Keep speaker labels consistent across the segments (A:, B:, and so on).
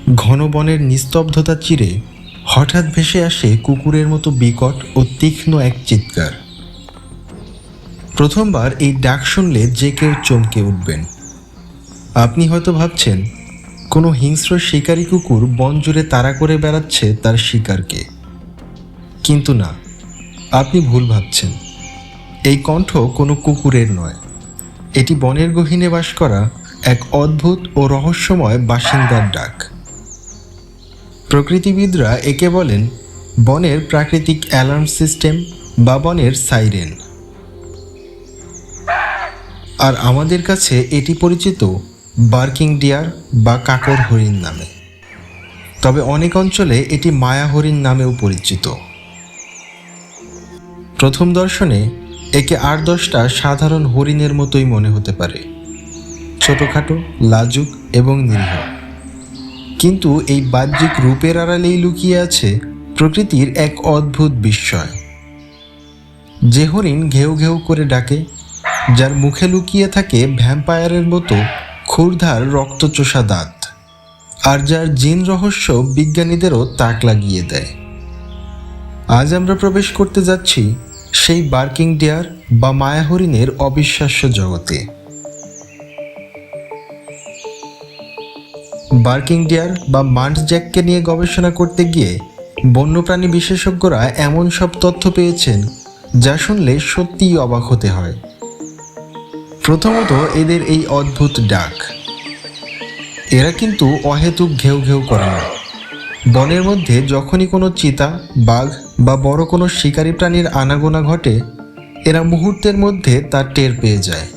A: ঘন বনের নিস্তব্ধতা চিরে হঠাৎ ভেসে আসে কুকুরের মতো বিকট ও তীক্ষ্ণ এক চিৎকার। প্রথমবার এই ডাক শুনলে যে কেউ চমকে উঠবেন। আপনি হয়তো ভাবছেন কোনো হিংস্র শিকারী কুকুর বন জুড়ে তাড়া করে বেড়াচ্ছে তার শিকারকে, কিন্তু না, আপনি ভুল ভাবছেন। এই কণ্ঠ কোনো কুকুরের নয়, এটি বনের গহীনে বাস করা এক অদ্ভুত ও রহস্যময় বাসিন্দার ডাক। প্রকৃতিবিদরা একে বলেন বনের প্রাকৃতিক অ্যালার্ম সিস্টেম বা বনের সাইরেন, আর আমাদের কাছে এটি পরিচিত বার্কিং ডিয়ার বা কাকর হরিণ নামে। তবে অনেক অঞ্চলে এটি মায়া হরিণ নামেও পরিচিত। প্রথম দর্শনে একে ৮-১০টা সাধারণ হরিণের মতোই মনে হতে পারে, ছোটোখাটো, লাজুক এবং নিরীহ। কিন্তু এই বাহ্যিক রূপের আড়ালেই লুকিয়ে আছে প্রকৃতির এক অদ্ভুত বিস্ময়। যে হরিণ ঘেউ ঘেউ করে ডাকে, যার মুখে লুকিয়ে থাকে ভ্যাম্পায়ারের মতো ক্ষুরধার রক্তচোষা দাঁত, আর যার জিন রহস্য বিজ্ঞানীদেরও তাক লাগিয়ে দেয়। আজ আমরা প্রবেশ করতে যাচ্ছি সেই বার্কিং ডিয়ার বা মায়া হরিণের অবিশ্বাস্য জগতে। বার্কিং ডিয়ার বা মান্টজ্যাককে নিয়ে গবেষণা করতে গিয়ে বন্যপ্রাণী বিশেষজ্ঞরা এমন সব তথ্য পেয়েছেন যা শুনলে সত্যিই অবাক হতে হয়। প্রথমত, এদের এই অদ্ভুত ডাক। এরা কিন্তু অহেতুক ঘেউ ঘেউ করে না। বনের মধ্যে যখনই কোনো চিতা, বাঘ বা বড় কোনো শিকারী প্রাণীর আনাগোনা ঘটে, এরা মুহূর্তের মধ্যে তার টের পেয়ে যায়,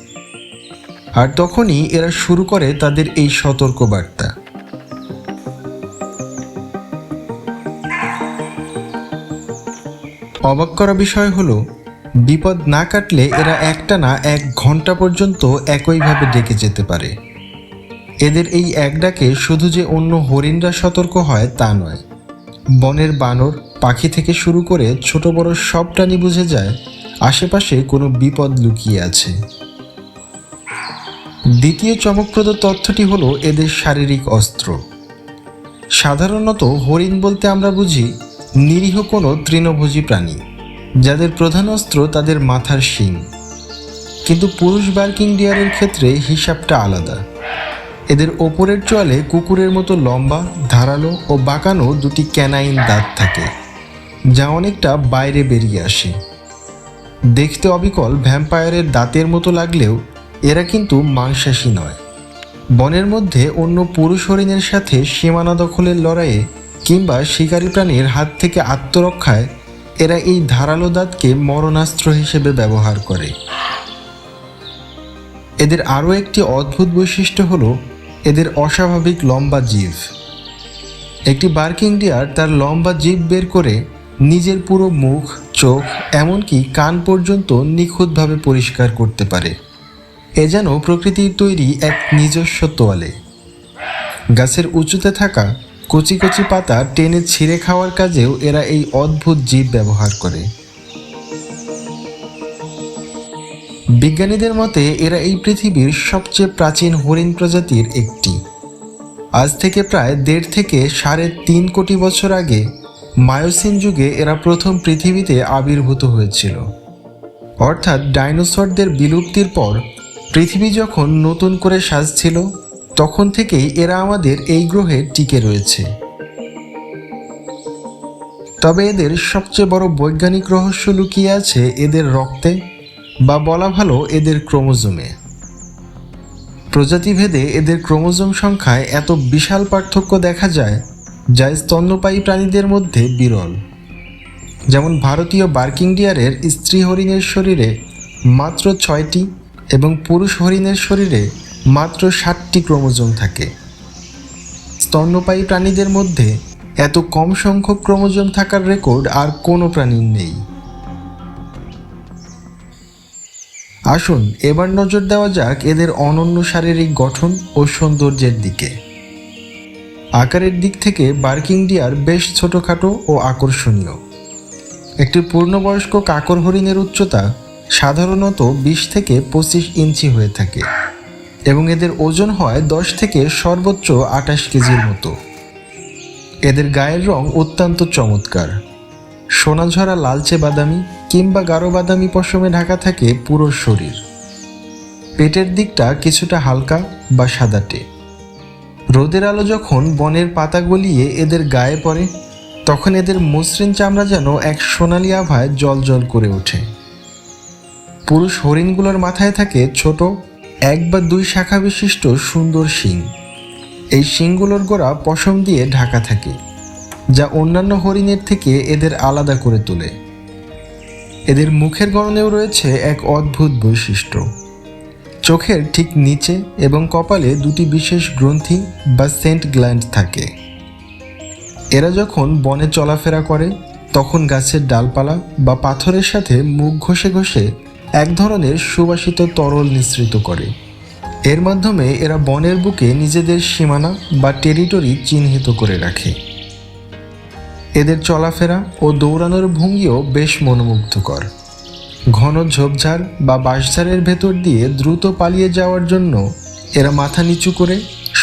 A: আর তখনই এরা শুরু করে তাদের এই সতর্কবার্তা। অবাক করা বিষয় হলো, বিপদ না কাটলে এরা একটানা ১ ঘন্টা পর্যন্ত একইভাবে ডেকে যেতে পারে। এদের এই এক ডাকে শুধু যে অন্য হরিণরা সতর্ক হয় তা নয়, বনের বানর, পাখি থেকে শুরু করে ছোট বড় সব প্রাণী বুঝে যায় আশেপাশে কোনো বিপদ লুকিয়ে আছে। দ্বিতীয় চমকপ্রদ তথ্যটি হলো এদের শারীরিক অস্ত্র। সাধারণত হরিণ বলতে আমরা বুঝি নিরীহ কোনো তৃণভোজী প্রাণী, যাদের প্রধান অস্ত্র তাদের মাথার শিং। কিন্তু পুরুষ বার্কিং ডিয়ারের ক্ষেত্রে হিসাবটা আলাদা। এদের ওপরের চোয়ালে কুকুরের মতো লম্বা, ধারালো ও বাঁকানো 2টি ক্যানাইন দাঁত থাকে, যা অনেকটা বাইরে বেরিয়ে আসে। দেখতে অবিকল ভ্যাম্পায়ারের দাঁতের মতো লাগলেও এরা কিন্তু মাংসাশী নয়। বনের মধ্যে অন্য পুরুষ হরিণের সাথে সীমানা দখলের লড়াইয়ে কিংবা শিকারী প্রাণীর হাত থেকে আত্মরক্ষায় এরা এই ধারালো দাঁতকে মরণাস্ত্র হিসেবে ব্যবহার করে। এদের আরও একটি অদ্ভুত বৈশিষ্ট্য হলো এদের অস্বাভাবিক লম্বা জিভ। একটি বার্কিং ডিয়ার তার লম্বা জিভ বের করে নিজের পুরো মুখ, চোখ, এমনকি কান পর্যন্ত নিখুঁতভাবে পরিষ্কার করতে পারে। এ যেন প্রকৃতির তৈরি এক নিজস্ব তোয়ালে। গাছের উঁচুতে থাকা কচি কচি পাতা টেনে ছিঁড়ে খাওয়ার কাজেও এরা এই অদ্ভুত জীব ব্যবহার করে। বিজ্ঞানীদের মতে এরা এই পৃথিবীর সবচেয়ে প্রাচীন হরিণ প্রজাতির একটি। আজ থেকে প্রায় 1.5 থেকে 3.5 কোটি বছর আগে মায়োসিন যুগে এরা প্রথম পৃথিবীতে আবির্ভূত হয়েছিল। অর্থাৎ ডাইনোসরদের বিলুপ্তির পর পৃথিবী যখন নতুন করে সাজছিল, তখন থেকেই এরা আমাদের এই গ্রহে টিকে রয়েছে। তবে এদের সবচেয়ে বড় বৈজ্ঞানিক রহস্য লুকিয়ে আছে এদের রক্তে, বা বলা ভালো এদের ক্রোমোজোমে। প্রজাতিভেদে এদের ক্রোমোজোম সংখ্যায় এত বিশাল পার্থক্য দেখা যায়, যা স্তন্যপায়ী প্রাণীদের মধ্যে বিরল। যেমন ভারতীয় বার্কিং ডিয়ারের স্ত্রী হরিণের শরীরে মাত্র 6টি এবং পুরুষ হরিণের শরীরে মাত্র 7টি ক্রোমোজোম থাকে। স্তন্যপায়ী প্রাণীদের মধ্যে এত কম সংখ্যক ক্রোমোজোম থাকার রেকর্ড আর কোনো প্রাণীর নেই। আসুন এবার নজর দেওয়া যাক এদের অনন্য শারীরিক গঠন ও সৌন্দর্যের দিকে। আকারের দিক থেকে বার্কিং ডিয়ার বেশ ছোটোখাটো ও আকর্ষণীয়। একটি পূর্ণবয়স্ক কাকর হরিণের উচ্চতা সাধারণত 20 থেকে 25 ইঞ্চি হয়ে থাকে এবং এদের ওজন হয় 10 থেকে সর্বোচ্চ 28 কেজির মতো। এদের গায়ের রং অত্যন্ত চমৎকার। সোনাঝরা লালচে বাদামি কিংবা গাঢ় বাদামি পশমে ঢাকা থাকে পুরো শরীর। পেটের দিকটা কিছুটা হালকা বা সাদাটে। রোদের আলো যখন বনের পাতা গলিয়ে এদের গায়ে পড়ে, তখন এদের মসৃণ চামড়া যেন এক সোনালি আভায় জ্বলজ্বল করে ওঠে। পুরুষ হরিণগুলোর মাথায় থাকে ছোট 1 বা 2 শাখা বিশিষ্ট সুন্দর শিং। এই শিংগুলোর গোড়া পশম দিয়ে ঢাকা থাকে, যা অন্যান্য হরিণের থেকে এদের আলাদা করে তোলে। এদের মুখের গড়নেও রয়েছে এক অদ্ভুত বৈশিষ্ট্য। চোখের ঠিক নিচে এবং কপালে 2টি বিশেষ গ্রন্থি বা সেন্ট গ্ল্যান্ড থাকে। এরা যখন বনে চলাফেরা করে, তখন গাছের ডালপালা বা পাথরের সাথে মুখ ঘষে ঘষে এক ধরনের সুবাসিত তরল নিঃসৃত করে। এর মাধ্যমে এরা বনের বুকে নিজেদের সীমানা বা টেরিটরি চিহ্নিত করে রাখে। এদের চলাফেরা ও দৌড়ানোর ভঙ্গিও বেশ মনোমুগ্ধকর। ঘন ঝোপঝাড় বা বাঁশঝাড়ের ভেতর দিয়ে দ্রুত পালিয়ে যাওয়ার জন্য এরা মাথা নিচু করে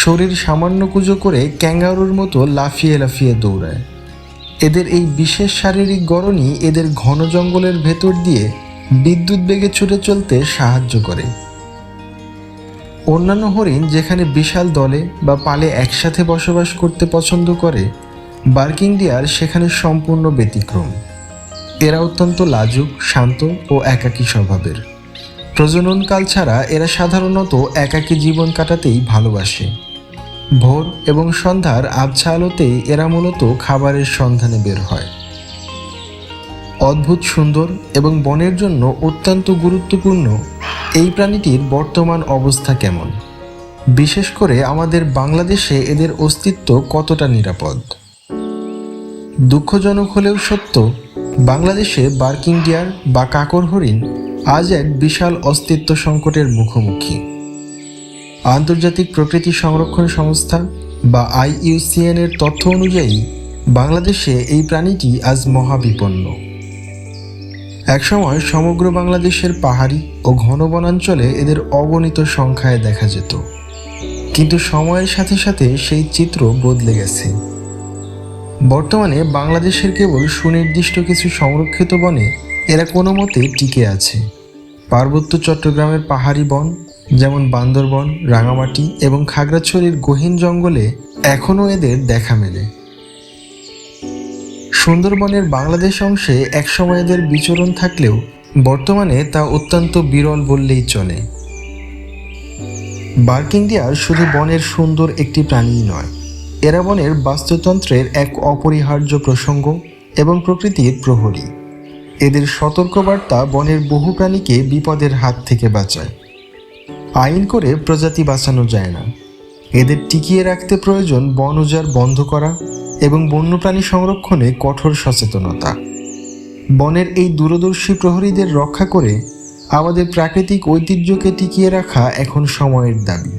A: শরীর সামান্য কুঁজো করে ক্যাঙ্গারুর মতো লাফিয়ে লাফিয়ে দৌড়ায়। এদের এই বিশেষ শারীরিক গড়নই এদের ঘন জঙ্গলের ভেতর দিয়ে বিদ্যুৎ বেগে ছুটে চলতে সাহায্য করে। অন্যান্য হরিণ যেখানে বিশাল দলে বা পালে একসাথে বসবাস করতে পছন্দ করে, বার্কিং ডিয়ার সেখানে সম্পূর্ণ ব্যতিক্রম। এরা অত্যন্ত লাজুক, শান্ত ও একাকী স্বভাবের। প্রজননকাল ছাড়া এরা সাধারণত একাকী জীবন কাটাতেই ভালোবাসে। ভোর এবং সন্ধ্যার আবছা আলোতেই এরা মূলত খাবারের সন্ধানে বের হয়। অদ্ভুত সুন্দর এবং বনের জন্য অত্যন্ত গুরুত্বপূর্ণ এই প্রাণীটির বর্তমান অবস্থা কেমন? বিশেষ করে আমাদের বাংলাদেশে এদের অস্তিত্ব কতটা নিরাপদ? দুঃখজনক হলেও সত্য, বাংলাদেশে বার্কিং ডিয়ার বা কাকর হরিণ আজ এক বিশাল অস্তিত্ব সংকটের মুখোমুখি। আন্তর্জাতিক প্রকৃতি সংরক্ষণ সংস্থা বা IUCN এর তথ্য অনুযায়ী বাংলাদেশে এই প্রাণীটি আজ মহাবিপন্ন। একসময় সমগ্র বাংলাদেশের পাহাড়ি ও ঘন বনাঞ্চলে এদের অগণিত সংখ্যায় দেখা যেত, কিন্তু সময়ের সাথে সাথে সেই চিত্র বদলে গেছে। বর্তমানে বাংলাদেশের কেবল সুনির্দিষ্ট কিছু সংরক্ষিত বনে এরা কোনো মতে টিকে আছে। পার্বত্য চট্টগ্রামের পাহাড়ি বন যেমন বান্দরবন, রাঙামাটি এবং খাগড়াছড়ির গহীন জঙ্গলে এখনও এদের দেখা মেলে। সুন্দরবনের বাংলাদেশ অংশে একসময় এদের বিচরণ থাকলেও বর্তমানে তা অত্যন্ত বিরল বললেই চলে। বার্কিং ডিয়ার শুধু বনের সুন্দর একটি প্রাণীই নয়, এরা বনের বাস্তুতন্ত্রের এক অপরিহার্য প্রসঙ্গ এবং প্রকৃতির প্রহরী। এদের সতর্কবার্তা বনের বহু প্রাণীকে বিপদের হাত থেকে বাঁচায়। আইন করে প্রজাতি বাঁচানো যায় না, এদের টিকিয়ে রাখতে প্রয়োজন বন উজাড় বন্ধ করা এবং বন্যপ্রাণী সংরক্ষণে কঠোর সচেতনতা। বনের এই দূরদর্শী প্রহরীদের রক্ষা করে আমাদের প্রাকৃতিক ঐতিহ্যকে টিকিয়ে রাখা এখন সময়ের দাবি।